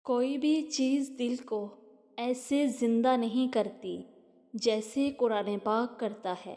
کوئی بھی چیز دل کو ایسے زندہ نہیں کرتی جیسے قرآن پاک کرتا ہے۔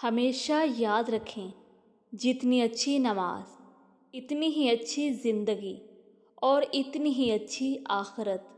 ہمیشہ یاد رکھیں، جتنی اچھی نماز اتنی ہی اچھی زندگی اور اتنی ہی اچھی آخرت۔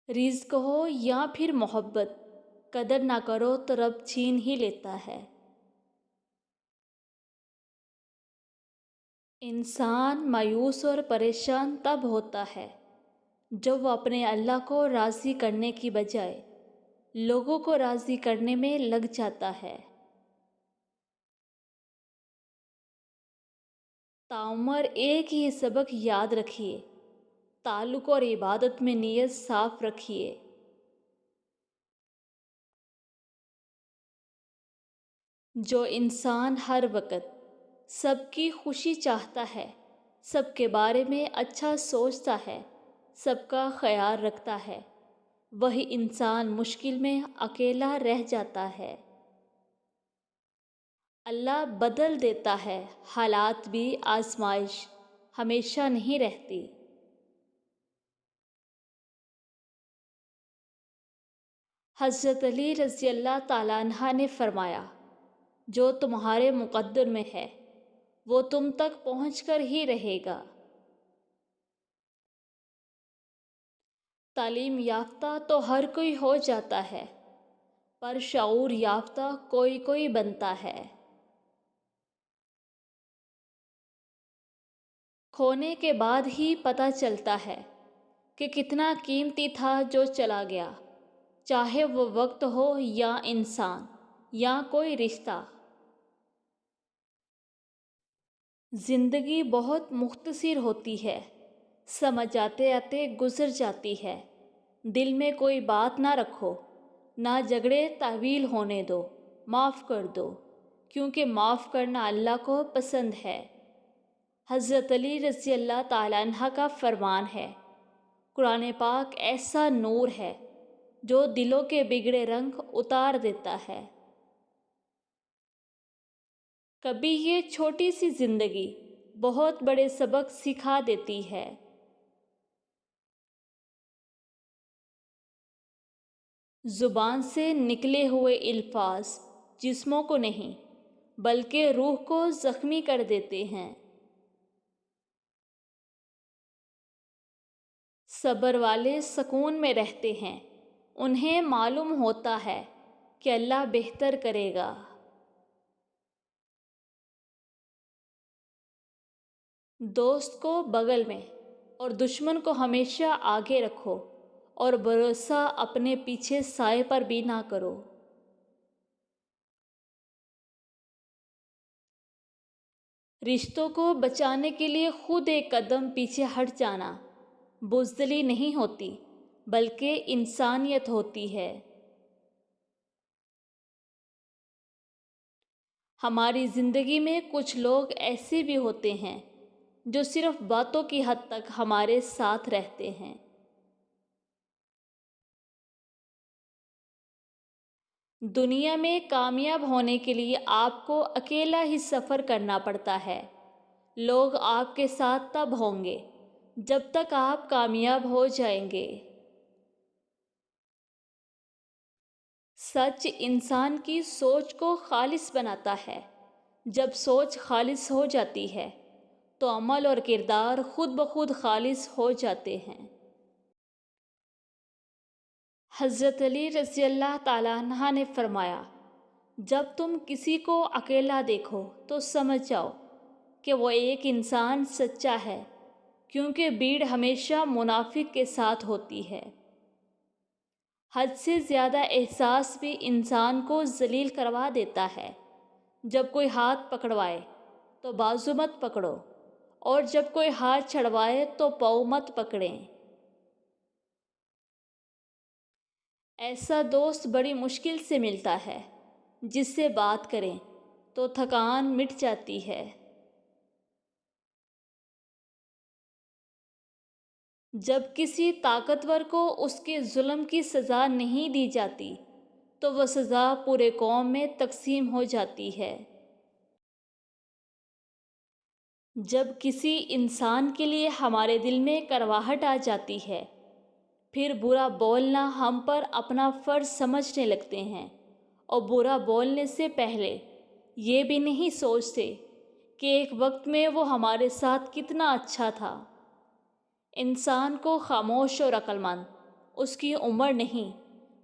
رزق ہو یا پھر محبت، قدر نہ کرو تو رب چھین ہی لیتا ہے۔ انسان مایوس اور پریشان تب ہوتا ہے جب وہ اپنے اللہ کو راضی کرنے کی بجائے لوگوں کو راضی کرنے میں لگ جاتا ہے۔ تعمر ایک ہی سبق یاد رکھیے، تعلق اور عبادت میں نیت صاف رکھیے۔ جو انسان ہر وقت سب کی خوشی چاہتا ہے، سب کے بارے میں اچھا سوچتا ہے، سب کا خیال رکھتا ہے، وہی انسان مشکل میں اکیلا رہ جاتا ہے۔ اللہ بدل دیتا ہے حالات بھی، آزمائش ہمیشہ نہیں رہتی۔ حضرت علی رضی اللہ تعالیٰ عنہ نے فرمایا، جو تمہارے مقدر میں ہے وہ تم تک پہنچ کر ہی رہے گا۔ تعلیم یافتہ تو ہر کوئی ہو جاتا ہے، پر شعور یافتہ کوئی کوئی بنتا ہے۔ کھونے کے بعد ہی پتہ چلتا ہے کہ کتنا قیمتی تھا جو چلا گیا، چاہے وہ وقت ہو یا انسان یا کوئی رشتہ۔ زندگی بہت مختصر ہوتی ہے، سمجھ آتے آتے گزر جاتی ہے۔ دل میں کوئی بات نہ رکھو، نہ جھگڑے طویل ہونے دو، معاف کر دو، کیونکہ معاف کرنا اللہ کو پسند ہے۔ حضرت علی رضی اللہ تعالیٰ عنہ کا فرمان ہے، قرآن پاک ایسا نور ہے جو دلوں کے بگڑے رنگ اتار دیتا ہے۔ کبھی یہ چھوٹی سی زندگی بہت بڑے سبق سکھا دیتی ہے۔ زبان سے نکلے ہوئے الفاظ جسموں کو نہیں بلکہ روح کو زخمی کر دیتے ہیں۔ صبر والے سکون میں رہتے ہیں، انہیں معلوم ہوتا ہے کہ اللہ بہتر کرے گا۔ دوست کو بغل میں اور دشمن کو ہمیشہ آگے رکھو، اور بھروسہ اپنے پیچھے سائے پر بھی نہ کرو۔ رشتوں کو بچانے کے لیے خود ایک قدم پیچھے ہٹ جانا بزدلی نہیں ہوتی بلکہ انسانیت ہوتی ہے۔ ہماری زندگی میں کچھ لوگ ایسے بھی ہوتے ہیں جو صرف باتوں کی حد تک ہمارے ساتھ رہتے ہیں۔ دنیا میں کامیاب ہونے کے لیے آپ کو اکیلا ہی سفر کرنا پڑتا ہے۔ لوگ آپ کے ساتھ تب ہوں گے جب تک آپ کامیاب ہو جائیں گے۔ سچ انسان کی سوچ کو خالص بناتا ہے۔ جب سوچ خالص ہو جاتی ہے تو عمل اور کردار خود بخود خالص ہو جاتے ہیں۔ حضرت علی رضی اللہ تعالیٰ عنہ نے فرمایا، جب تم کسی کو اکیلا دیکھو تو سمجھ جاؤ کہ وہ ایک انسان سچا ہے، کیونکہ بھیڑ ہمیشہ منافق کے ساتھ ہوتی ہے۔ حد سے زیادہ احساس بھی انسان کو ذلیل کروا دیتا ہے۔ جب کوئی ہاتھ پکڑوائے تو بازو مت پکڑو، اور جب کوئی ہاتھ چھڑوائے تو پاؤں مت پکڑیں۔ ایسا دوست بڑی مشکل سے ملتا ہے جس سے بات کریں تو تھکان مٹ جاتی ہے۔ جب کسی طاقتور کو اس کے ظلم کی سزا نہیں دی جاتی تو وہ سزا پورے قوم میں تقسیم ہو جاتی ہے۔ جب کسی انسان کے لیے ہمارے دل میں کڑواہٹ آ جاتی ہے، پھر برا بولنا ہم پر اپنا فرض سمجھنے لگتے ہیں، اور برا بولنے سے پہلے یہ بھی نہیں سوچتے کہ ایک وقت میں وہ ہمارے ساتھ کتنا اچھا تھا۔ انسان کو خاموش اور عقل مند اس کی عمر نہیں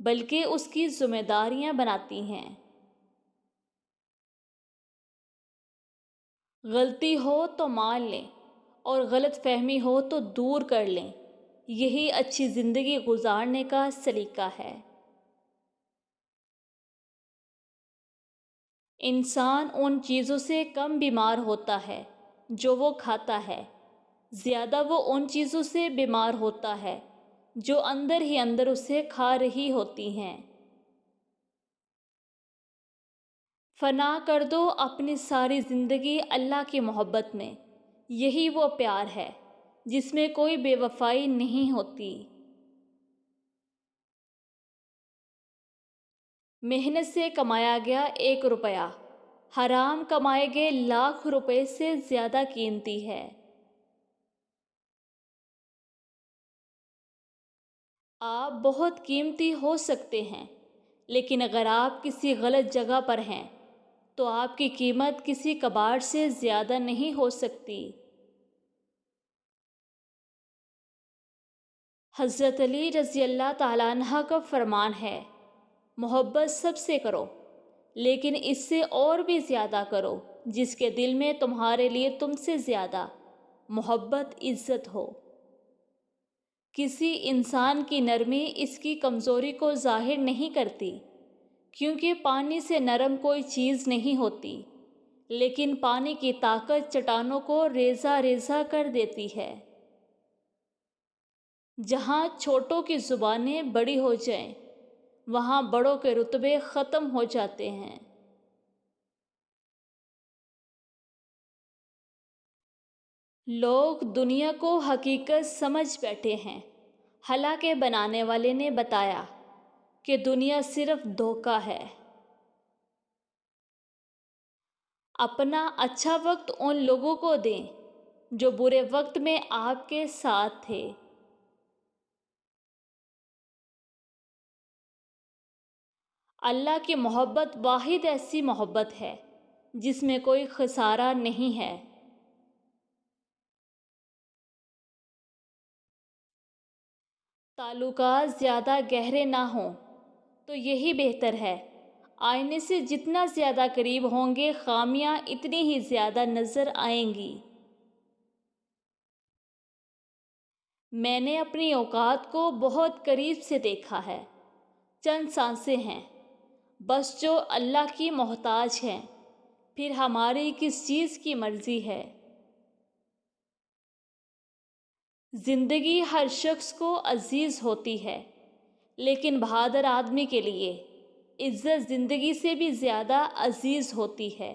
بلکہ اس کی ذمہ داریاں بناتی ہیں۔ غلطی ہو تو مان لیں اور غلط فہمی ہو تو دور کر لیں، یہی اچھی زندگی گزارنے کا سلیقہ ہے۔ انسان ان چیزوں سے کم بیمار ہوتا ہے جو وہ کھاتا ہے، زیادہ وہ ان چیزوں سے بیمار ہوتا ہے جو اندر ہی اندر اسے کھا رہی ہوتی ہیں۔ فنا کر دو اپنی ساری زندگی اللہ کی محبت میں، یہی وہ پیار ہے جس میں کوئی بے وفائی نہیں ہوتی۔ محنت سے کمایا گیا 1 روپیہ حرام کمائے گئے لاکھ روپے سے زیادہ قیمتی ہے۔ آپ بہت قیمتی ہو سکتے ہیں، لیکن اگر آپ کسی غلط جگہ پر ہیں تو آپ کی قیمت کسی کباڑ سے زیادہ نہیں ہو سکتی۔ حضرت علی رضی اللہ تعالیٰ عنہ کا فرمان ہے، محبت سب سے کرو لیکن اس سے اور بھی زیادہ کرو جس کے دل میں تمہارے لیے تم سے زیادہ محبت عزت ہو۔ کسی انسان کی نرمی اس کی کمزوری کو ظاہر نہیں کرتی، کیونکہ پانی سے نرم کوئی چیز نہیں ہوتی، لیکن پانی کی طاقت چٹانوں کو ریزہ ریزہ کر دیتی ہے۔ جہاں چھوٹوں کی زبانیں بڑی ہو جائیں، وہاں بڑوں کے رتبے ختم ہو جاتے ہیں۔ لوگ دنیا کو حقیقت سمجھ بیٹھے ہیں، حالانکہ بنانے والے نے بتایا کہ دنیا صرف دھوکہ ہے۔ اپنا اچھا وقت ان لوگوں کو دیں جو برے وقت میں آپ کے ساتھ تھے۔ اللہ کی محبت واحد ایسی محبت ہے جس میں کوئی خسارہ نہیں ہے۔ تعلقات زیادہ گہرے نہ ہوں تو یہی بہتر ہے۔ آئینے سے جتنا زیادہ قریب ہوں گے خامیاں اتنی ہی زیادہ نظر آئیں گی۔ میں نے اپنی اوقات کو بہت قریب سے دیکھا ہے، چند سانسیں ہیں بس جو اللہ کی محتاج ہیں، پھر ہماری کس چیز کی مرضی ہے۔ زندگی ہر شخص کو عزیز ہوتی ہے، لیکن بہادر آدمی کے لیے عزت زندگی سے بھی زیادہ عزیز ہوتی ہے۔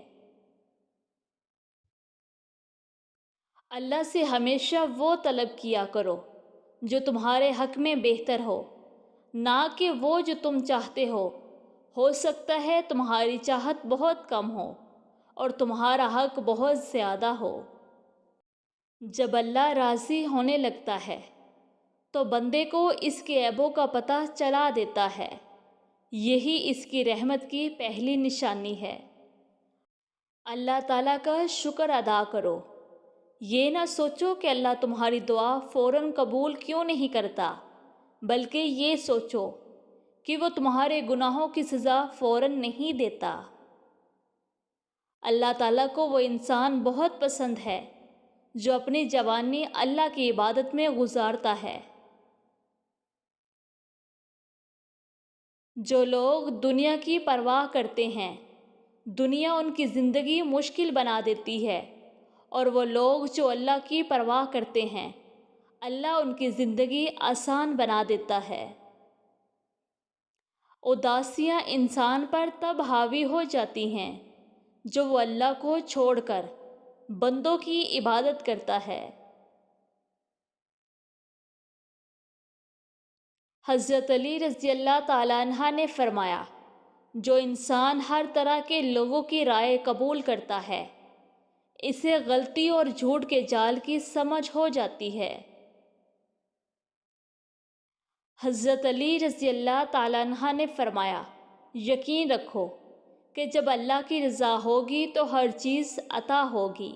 اللہ سے ہمیشہ وہ طلب کیا کرو جو تمہارے حق میں بہتر ہو، نہ کہ وہ جو تم چاہتے ہو سکتا ہے تمہاری چاہت بہت کم ہو اور تمہارا حق بہت زیادہ ہو۔ جب اللہ راضی ہونے لگتا ہے تو بندے کو اس کے عیبوں کا پتہ چلا دیتا ہے، یہی اس کی رحمت کی پہلی نشانی ہے۔ اللہ تعالیٰ کا شکر ادا کرو، یہ نہ سوچو کہ اللہ تمہاری دعا فوراً قبول کیوں نہیں کرتا، بلکہ یہ سوچو کہ وہ تمہارے گناہوں کی سزا فوراً نہیں دیتا۔ اللہ تعالیٰ کو وہ انسان بہت پسند ہے جو اپنی جوانی اللہ کی عبادت میں گزارتا ہے۔ جو لوگ دنیا کی پرواہ کرتے ہیں، دنیا ان کی زندگی مشکل بنا دیتی ہے، اور وہ لوگ جو اللہ کی پرواہ کرتے ہیں، اللہ ان کی زندگی آسان بنا دیتا ہے۔ اداسیاں انسان پر تب حاوی ہو جاتی ہیں جو وہ اللہ کو چھوڑ کر بندوں کی عبادت کرتا ہے۔ حضرت علی رضی اللہ تعالیٰ عنہ نے فرمایا، جو انسان ہر طرح کے لوگوں کی رائے قبول کرتا ہے اسے غلطی اور جھوٹ کے جال کی سمجھ ہو جاتی ہے۔ حضرت علی رضی اللہ تعالیٰ عنہ نے فرمایا، یقین رکھو کہ جب اللہ کی رضا ہوگی تو ہر چیز عطا ہوگی۔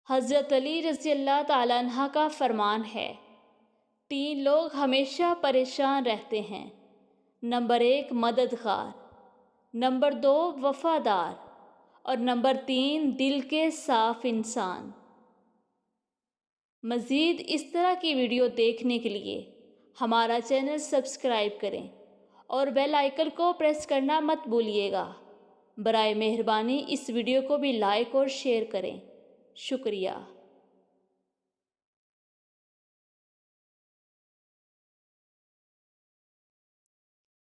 حضرت علی رضی اللہ تعالیٰ عنہ کا فرمان ہے، 3 لوگ ہمیشہ پریشان رہتے ہیں۔ نمبر 1 مددگار، نمبر 2 وفادار اور نمبر 3 دل کے صاف انسان۔ مزید اس طرح کی ویڈیو دیکھنے کے لیے ہمارا چینل سبسکرائب کریں اور بیل آئیکن کو پریس کرنا مت بھولیے گا۔ برائے مہربانی اس ویڈیو کو بھی لائک اور شیئر کریں۔ شکریہ۔